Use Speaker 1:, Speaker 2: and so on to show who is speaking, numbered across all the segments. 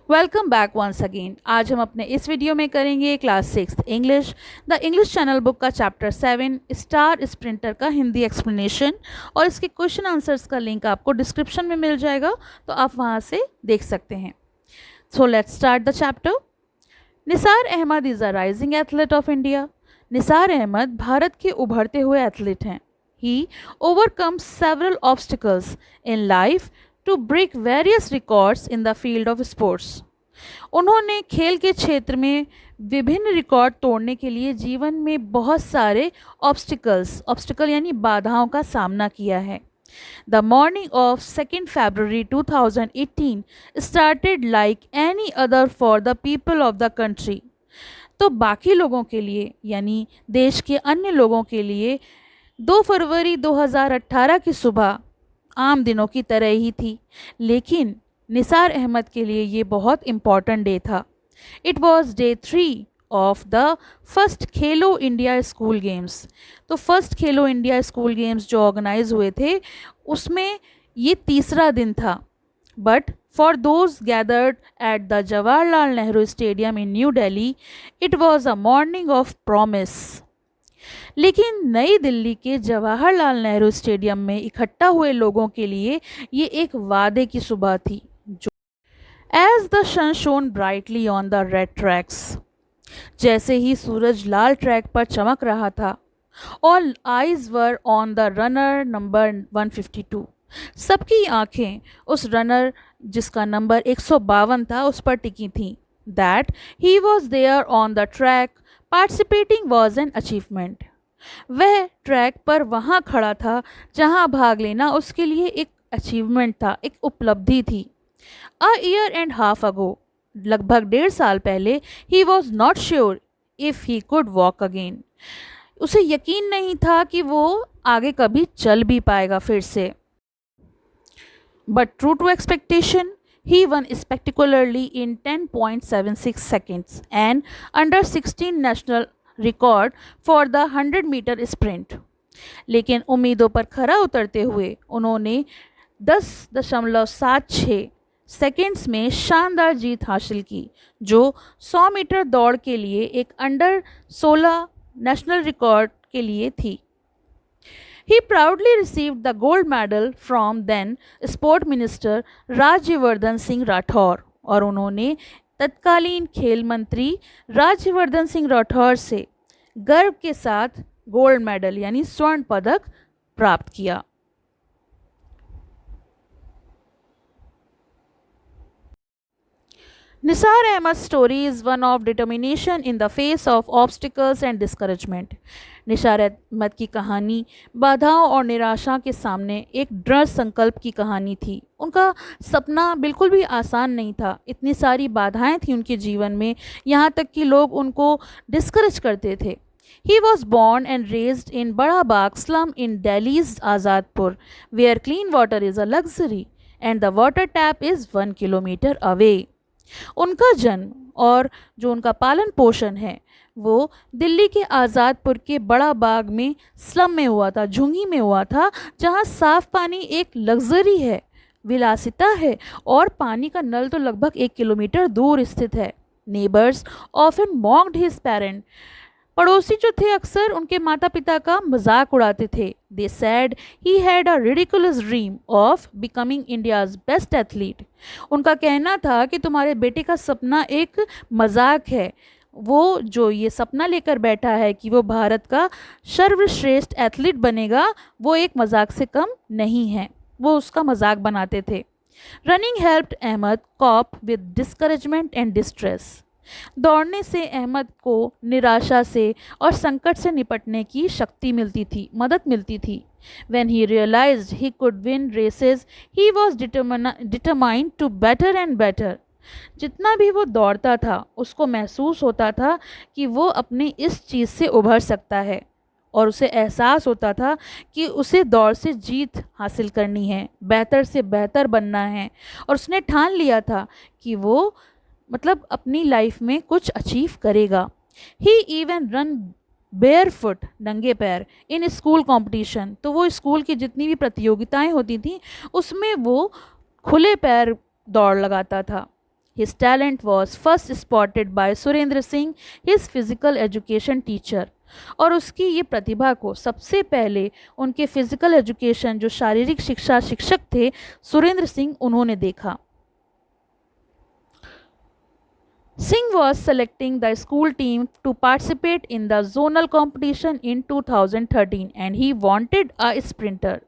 Speaker 1: Welcome back once again. आज हम अपने इस वीडियो में करेंगे class 6 English the English channel book का चैप्टर 7 स्टार स्प्रिंटर का हिंदी एक्सप्लेनेशन। और इसके क्वेश्चन आंसर्स का लिंक आपको डिस्क्रिप्शन में मिल जाएगा, तो आप वहाँ से देख सकते हैं। So let's start the chapter. Nisar Ahmed is a rising athlete of India. Nisar Ahmed Bharat के उभरते हुए एथलीट हैं। He overcomes several obstacles in life to break various records in the field of sports. उन्होंने खेल के क्षेत्र में विभिन्न रिकॉर्ड तोड़ने के लिए जीवन में बहुत सारे ऑब्स्टिकल यानी बाधाओं का सामना किया है। The morning of 2 February 2018 started like any other for the people of the country. तो बाकी लोगों के लिए यानी देश के अन्य लोगों के लिए 2 फरवरी 2018 की सुबह आम दिनों की तरह ही थी, लेकिन निसार अहमद के लिए ये बहुत इम्पॉर्टेंट डे था। It was day 3 of the first Khelo India school games. तो फर्स्ट खेलो इंडिया स्कूल गेम्स जो ऑर्गेनाइज हुए थे उसमें ये तीसरा दिन था। But for those gathered at the Jawaharlal Nehru stadium in new Delhi it was a morning of promise. लेकिन नई दिल्ली के जवाहरलाल नेहरू स्टेडियम में इकट्ठा हुए लोगों के लिए ये एक वादे की सुबह थी। जो as the sun shone brightly on the red tracks, जैसे ही सूरज लाल ट्रैक पर चमक रहा था, all eyes were on the runner number 152। सबकी आंखें उस रनर जिसका नंबर 152 था उस पर टिकी थी। That he was there on the track participating was an achievement. वह ट्रैक पर वहाँ खड़ा था जहाँ भाग लेना उसके लिए एक अचीवमेंट था, एक उपलब्धि थी। अ ईयर एंड हाफ अगो, लगभग 1.5 साल पहले, he was not sure if he could walk again. उसे यकीन नहीं था कि वो आगे कभी चल भी पाएगा फिर से। But true to expectation he won spectacularly in 10.76 seconds and under 16 national record for the 100-meter sprint। लेकिन उम्मीदों पर खरा उतरते हुए उन्होंने 10.76 सेकेंड्स में शानदार जीत हासिल की, जो 100 मीटर दौड़ के लिए एक अंडर 16 नेशनल रिकॉर्ड के लिए थी। He proudly received the gold medal from then Sport Minister Rajyavardhan Singh Rathore. और उन्होंने तत्कालीन खेल मंत्री राज्यवर्धन सिंह राठौर से गर्व के साथ गोल्ड मेडल यानी स्वर्ण पदक प्राप्त किया। Nisar Ahmed's story is one of determination in the face of obstacles and discouragement। Nisar Ahmad की कहानी बाधाओं और निराशा के सामने एक दृढ़ संकल्प की कहानी थी। उनका सपना बिल्कुल भी आसान नहीं था। इतनी सारी बाधाएं थी उनके जीवन में, यहाँ तक कि लोग उनको डिस्करेज करते थे। He was born and raised in Bada Bagh slum in Delhi's Azadpur, where clean water is a luxury and the water tap is 1 kilometer away। उनका जन्म और जो उनका पालन पोषण है वो दिल्ली के आज़ादपुर के बड़ा बाग में स्लम में हुआ था, झुंगी में हुआ था, जहाँ साफ पानी एक लग्जरी है, विलासिता है, और पानी का नल तो लगभग 1 किलोमीटर दूर स्थित है। Neighbours often mocked his parent, पड़ोसी जो थे अक्सर उनके माता पिता का मजाक उड़ाते थे। They said he had a ridiculous dream of becoming India's best athlete. उनका कहना था कि तुम्हारे बेटे का सपना एक मजाक है, वो जो ये सपना लेकर बैठा है कि वो भारत का सर्वश्रेष्ठ एथलीट बनेगा, वो एक मजाक से कम नहीं है। वो उसका मजाक बनाते थे। Running helped Ahmed cop with discouragement and distress. दौड़ने से अहमद को निराशा से और संकट से निपटने की शक्ति मिलती थी, मदद मिलती थी। When he realized he could win races, he was determined to better and better। जितना भी वो दौड़ता था उसको महसूस होता था कि वो अपने इस चीज़ से उभर सकता है, और उसे एहसास होता था कि उसे दौड़ से जीत हासिल करनी है, बेहतर से बेहतर बनना है। और उसने ठान लिया था कि वो मतलब अपनी लाइफ में कुछ अचीव करेगा। ही इवन रन बेयर फुट, नंगे पैर, इन स्कूल कंपटीशन। तो वो स्कूल की जितनी भी प्रतियोगिताएं होती थी उसमें वो खुले पैर दौड़ लगाता था। His talent was first spotted by Surendra Singh, his physical education teacher. और उसकी ये प्रतिभा को सबसे पहले उनके फिजिकल एजुकेशन जो शारीरिक शिक्षा शिक्षक थे सुरेंद्र सिंह, उन्होंने देखा. Singh was selecting the school team to participate in the zonal competition in 2013 and he wanted a sprinter.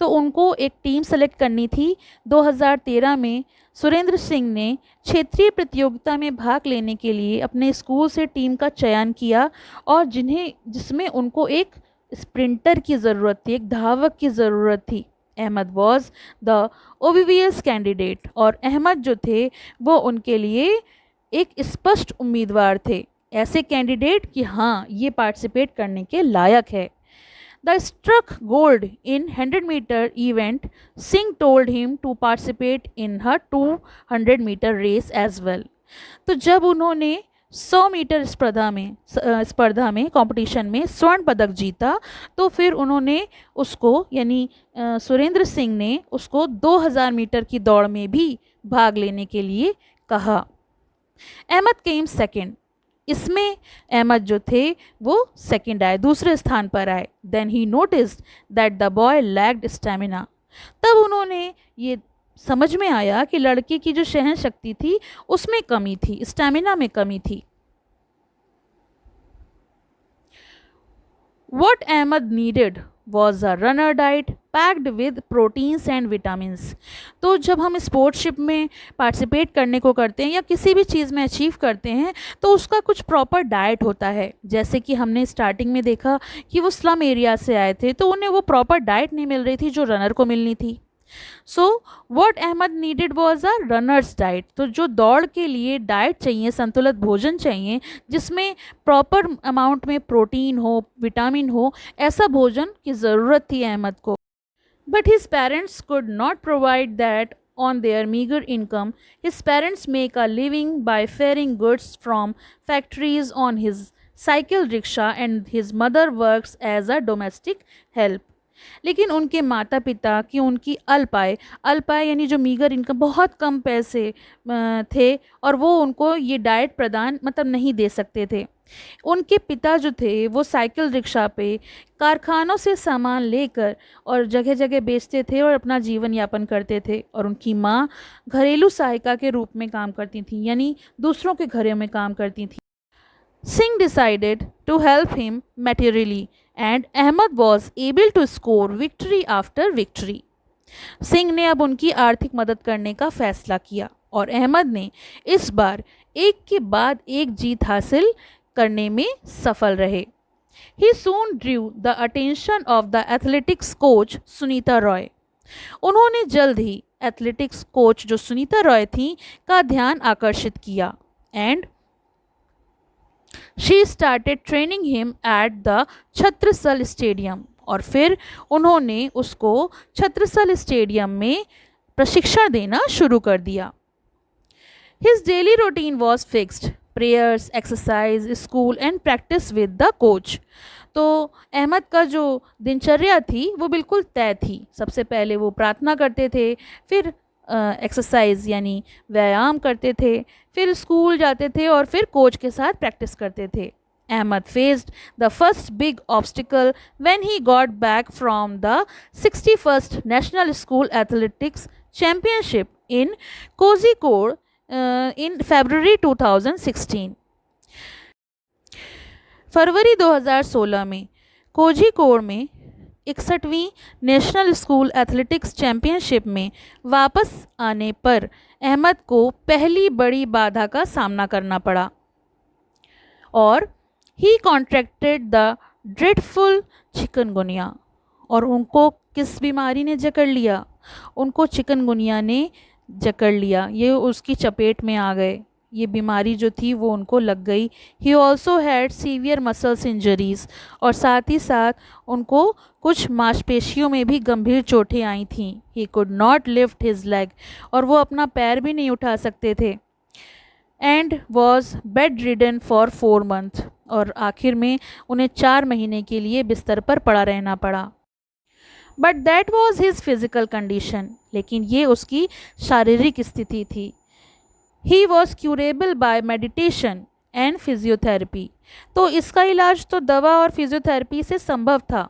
Speaker 1: तो उनको एक टीम सेलेक्ट करनी थी. 2013 में सुरेंद्र सिंह ने क्षेत्रीय प्रतियोगिता में भाग लेने के लिए अपने स्कूल से टीम का चयन किया और जिसमें उनको एक स्प्रिंटर की ज़रूरत थी, एक धावक की ज़रूरत थी. Ahmed was the obvious candidate और अहमद जो थे वो उनके लिए एक स्पष्ट उम्मीदवार थे, ऐसे कैंडिडेट कि हाँ ये पार्टिसिपेट करने के लायक है. The struck gold in 100-meter event. Singh told him to participate in her 200-meter race as well. तो जब उन्होंने 100 मीटर स्पर्धा में कंपटीशन में स्वर्ण पदक जीता तो फिर उन्होंने उसको यानी सुरेंद्र सिंह ने उसको 2000 मीटर की दौड़ में भी भाग लेने के लिए कहा. Ahmed came second. इसमें अहमद जो थे वो सेकंड आए, दूसरे स्थान पर आए. Then he noticed that the boy lacked stamina. तब उन्होंने ये समझ में आया कि लड़के की जो सहन शक्ति थी उसमें कमी थी, स्टैमिना में कमी थी. What Ahmed needed was a runner diet packed with proteins and vitamins. तो जब हम स्पोर्ट्सशिप में पार्टिसिपेट करने को करते हैं या किसी भी चीज़ में अचीव करते हैं तो उसका कुछ प्रॉपर डाइट होता है. जैसे कि हमने स्टार्टिंग में देखा कि वो स्लम एरिया से आए थे तो उन्हें वो प्रॉपर डाइट नहीं मिल रही थी जो रनर को मिलनी थी. So what Ahmed needed was a runner's diet. तो जो दौड़ के लिए डाइट चाहिए, संतुलित भोजन चाहिए जिसमें प्रॉपर अमाउंट में प्रोटीन हो, विटामिन हो, ऐसा भोजन की ज़रूरत थी अहमद को. But his parents could not provide that on their meager income. His parents make a living by ferrying goods from factories on his cycle rickshaw and his mother works as a domestic help. लेकिन उनके माता पिता की उनकी अल्प आय यानी जो meagre income, बहुत कम पैसे थे और वो उनको ये डाइट प्रदान मतलब नहीं दे सकते थे. उनके पिता जो थे वो साइकिल रिक्शा पे कारखानों से सामान लेकर और जगह जगह बेचते थे और अपना जीवन यापन करते थे. और उनकी माँ घरेलू सहायिका के रूप में काम करती थी, यानी दूसरों के घरों में काम करती थी. Singh decided to help him materially and Ahmed was able to score victory after victory. Singh ने अब उनकी आर्थिक मदद करने का फैसला किया और अहमद ने इस बार एक के बाद एक जीत हासिल करने में सफल रहे. He soon drew the attention of the athletics coach Sunita Roy. उन्होंने जल्द ही एथलेटिक्स कोच जो सुनीता रॉय थी का ध्यान आकर्षित किया and she started training him at the Chhatrasal stadium. और फिर उन्होंने उसको छत्रसल स्टेडियम में प्रशिक्षण देना शुरू कर दिया. His daily routine was fixed: prayers, exercise, school and practice with the coach. तो अहमद का जो दिनचर्या थी वो बिल्कुल तय थी. सबसे पहले वो प्रार्थना करते थे, फिर एक्सरसाइज यानी व्यायाम करते थे, फिर स्कूल जाते थे और फिर कोच के साथ प्रैक्टिस करते थे. Ahmad faced the first big obstacle when he got back from the 61st National School Athletics Championship in Kozhikode in February 2016. फरवरी 2016 में कोझिकोड में 61वीं नेशनल स्कूल एथलेटिक्स चैम्पियनशिप में वापस आने पर अहमद को पहली बड़ी बाधा का सामना करना पड़ा और ही कॉन्ट्रैक्टेड द ड्रेडफुल चिकनगुनिया. और उनको किस बीमारी ने जकड़ लिया? उनको चिकनगुनिया ने जकड़ लिया, ये उसकी चपेट में आ गए. ये बीमारी जो थी वो उनको लग गई. He also had severe muscles injuries. और साथ ही साथ उनको कुछ मांसपेशियों में भी गंभीर चोटें आई थीं. He could not lift his leg. और वो अपना पैर भी नहीं उठा सकते थे. And was bed ridden for 4 months. और आखिर में उन्हें 4 महीने के लिए बिस्तर पर पड़ा रहना पड़ा. But that was his physical condition. लेकिन ये उसकी शारीरिक स्थिति थी. He was curable by meditation and physiotherapy. तो इसका इलाज तो दवा और फिजियोथेरेपी से संभव था।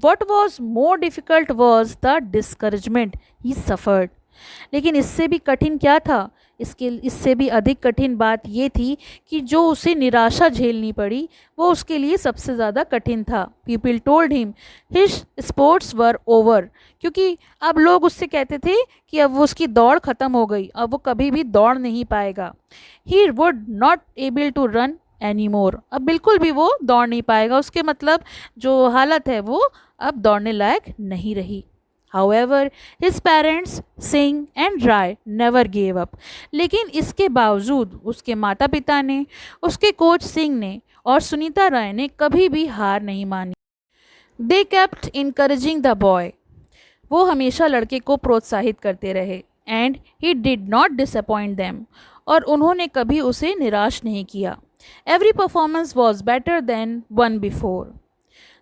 Speaker 1: What was more difficult was the discouragement he suffered. लेकिन इससे भी कठिन क्या था, इससे भी अधिक कठिन बात ये थी कि जो उसे निराशा झेलनी पड़ी वो उसके लिए सबसे ज़्यादा कठिन था। People told him his sports were over, क्योंकि अब लोग उससे कहते थे कि अब वो उसकी दौड़ ख़त्म हो गई, अब वो कभी भी दौड़ नहीं पाएगा। He would not able to run any more, अब बिल्कुल भी वो दौड़ नहीं पाएगा, उसके मतलब जो हालत है वो अब दौड़ने लायक नहीं रही। However, his parents, Singh and Rai never gave up. लेकिन इसके बावजूद उसके माता पिता ने, उसके कोच सिंह ने और सुनीता राय ने कभी भी हार नहीं मानी। They kept encouraging the boy. वो हमेशा लड़के को प्रोत्साहित करते रहे। And he did not disappoint them. और उन्होंने कभी उसे निराश नहीं किया। Every performance was better than one before.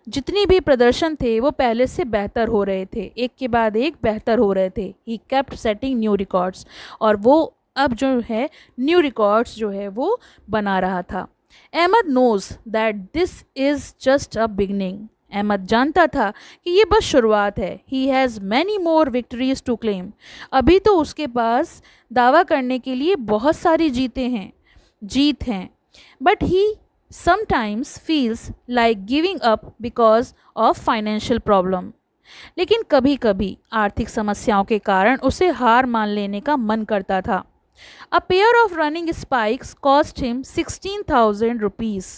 Speaker 1: जितनी भी प्रदर्शन थे वो पहले से बेहतर हो रहे थे, एक के बाद एक बेहतर हो रहे थे। He kept setting new records, और वो अब जो है न्यू रिकॉर्ड्स जो है वो बना रहा था। Ahmed knows that this is just a beginning. Ahmed जानता था कि ये बस शुरुआत है। He has many more victories to claim. अभी तो उसके पास दावा करने के लिए बहुत सारी जीत हैं। But he sometimes feels like giving up because of financial problem. लेकिन कभी कभी आर्थिक समस्याओं के कारण उसे हार मान लेने का मन करता था। A pair of running spikes cost him 16,000 rupees,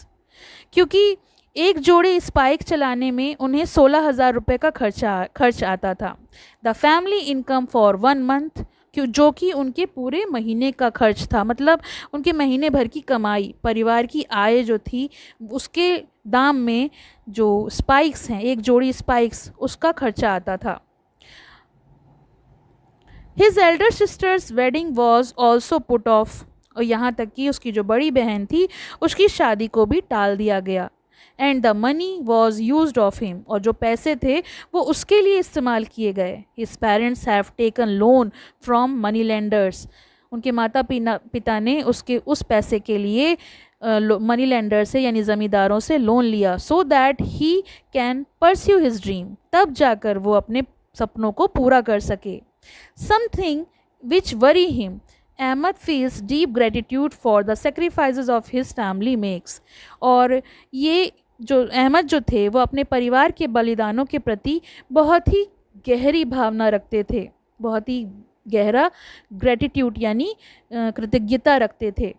Speaker 1: क्योंकि एक जोड़े स्पाइक चलाने में उन्हें 16,000 रुपये का खर्च आता था। The family income for 1 month, जो कि उनके पूरे महीने का खर्च था, मतलब उनके महीने भर की कमाई, परिवार की आय जो थी उसके दाम में जो स्पाइक्स हैं, एक जोड़ी स्पाइक्स, उसका खर्चा आता था। His Elder sisters wedding was also put off, और यहाँ तक कि उसकी जो बड़ी बहन थी उसकी शादी को भी टाल दिया गया। And the money was used of him, और जो पैसे थे वो उसके लिए इस्तेमाल किए गए। His parents have taken loan from money lenders, उनके माता पिता ने उसके उस पैसे के लिए मनी लेंडर से यानी ज़मींदारों से लोन लिया, so that he can pursue his dream, तब जाकर वो अपने सपनों को पूरा कर सके। Something which worry him, Ahmed feels deep gratitude for the sacrifices of his family makes, और ये जो अहमद जो थे वो अपने परिवार के बलिदानों के प्रति बहुत ही गहरी भावना रखते थे, बहुत ही गहरा ग्रेटिट्यूड यानी कृतज्ञता रखते थे।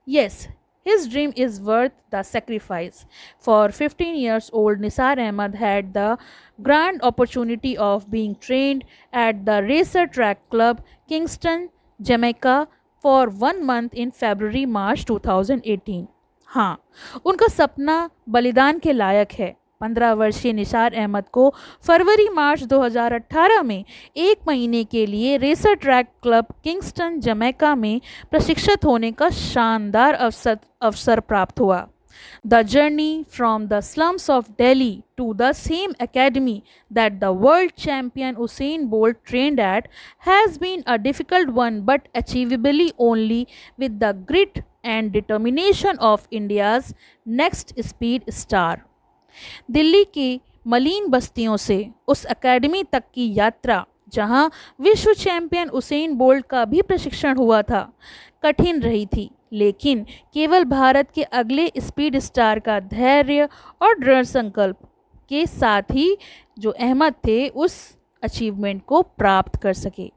Speaker 1: Yes, his dream is worth the sacrifice. For 15 years old Nisar Ahmed had the grand opportunity of being trained at the Racer Track Club, Kingston, Jamaica for 1 month in February-March 2018. हाँ, उनका सपना बलिदान के लायक है। 15 वर्षीय निसार अहमद को फरवरी-मार्च 2018 में 1 महीने के लिए racer track club Kingston Jamaica में प्रशिक्षित होने का शानदार अवसर प्राप्त हुआ। The journey from the slums of Delhi to the same academy that the world champion Usain Bolt trained at has been a difficult one, but achievable only with the grit and determination of India's next speed star. Delhi की मलिन बस्तियों से उस academy तक की यात्रा, जहां विश्व चैंपियन उसेन बोल्ट का भी प्रशिक्षण हुआ था, कठिन रही थी, लेकिन केवल भारत के अगले स्पीड स्टार का धैर्य और दृढ़ संकल्प के साथ ही जो अहमद थे उस अचीवमेंट को प्राप्त कर सके।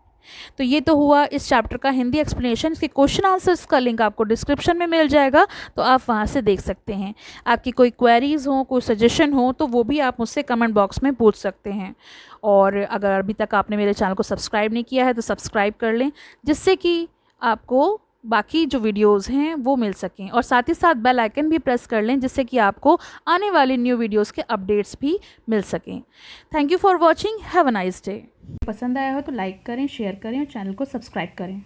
Speaker 1: तो ये तो हुआ इस चैप्टर का हिंदी एक्सप्लेनेशन। इसके क्वेश्चन आंसर्स का लिंक आपको डिस्क्रिप्शन में मिल जाएगा, तो आप वहाँ से देख सकते हैं। आपकी कोई क्वेरीज़ हो, कोई सजेशन हो, तो वो भी आप मुझसे कमेंट बॉक्स में पूछ सकते हैं। और अगर अभी तक आपने मेरे चैनल को सब्सक्राइब नहीं किया है तो सब्सक्राइब कर लें, जिससे कि आपको बाकी जो वीडियोस हैं वो मिल सकें, और साथ ही साथ बेल आइकन भी प्रेस कर लें, जिससे कि आपको आने वाले न्यू वीडियोस के अपडेट्स भी मिल सकें। Thank you for watching, have a nice day. पसंद आया हो तो लाइक करें, शेयर करें और चैनल को सब्सक्राइब करें।